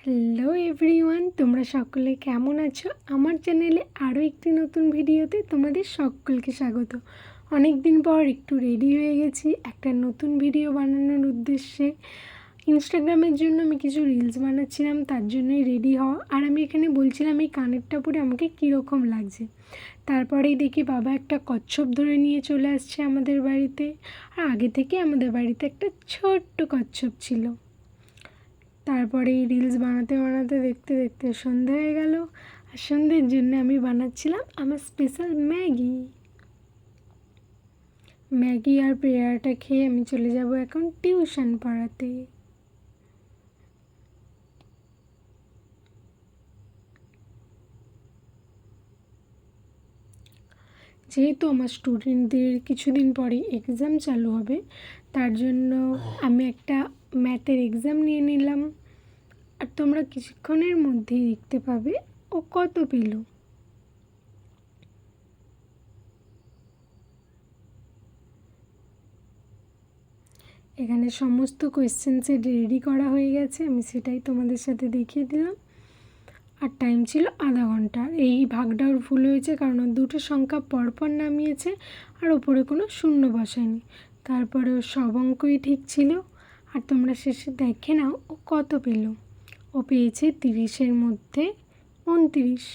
Hello everyone, তোমরা সকলে কেমন আছো? আমার চ্যানেলে আরও একটি নতুন ভিডিওতে তোমাদের সকলকে স্বাগত। অনেক দিন পর একটু রেডি হয়ে গেছি একটা নতুন ভিডিও বানানোর উদ্দেশ্যে। ইনস্টাগ্রামের জন্য আমি কিছু রিলস বানাচ্ছিলাম, তার জন্যই রেডি হওয়া। আর আমি এখানে বলছিলাম এই কানেরটা পরে আমাকে কীরকম লাগছে। তারপরেই দেখি বাবা একটা কচ্ছপ ধরে নিয়ে চলে আসছে আমাদের বাড়িতে। আর আগে থেকে আমাদের বাড়িতে একটা ছোট্ট কচ্ছপ ছিল। তারপরে এই রিলস বানাতে বানাতে দেখতে দেখতে সন্ধে হয়ে গেল। আর সন্ধ্যের জন্য আমি বানাচ্ছিলাম আমার স্পেশাল ম্যাগি আর পেয়ারাটা খেয়ে আমি চলে যাব এখন টিউশন পড়াতে। যেহেতু আমার স্টুডেন্টদের কিছুদিন পরেই এক্সাম চালু হবে, তার জন্য আমি একটা ম্যাথের এক্সাম নিয়ে নিলাম। আর তোমরা কিছুক্ষণের মধ্যেই দেখতে পাবে ও কত পেল। এখানে সমস্ত কোয়েশ্চেন্সের রেডি করা হয়ে গেছে, আমি সেটাই তোমাদের সাথে দেখিয়ে দিলাম। আর টাইম ছিল আধা ঘন্টা। এই ভাগটাও ভুল হয়েছে কারণ দুটো সংখ্যা পরপর নামিয়েছে আর ওপরে কোনো শূন্য বসায়নি। তারপরে ও সব অঙ্কই ঠিক ছিল। আর তোমরা শেষে দেখে নাও ও কত পেল। ও পেয়েছে 30-এর মধ্যে 29।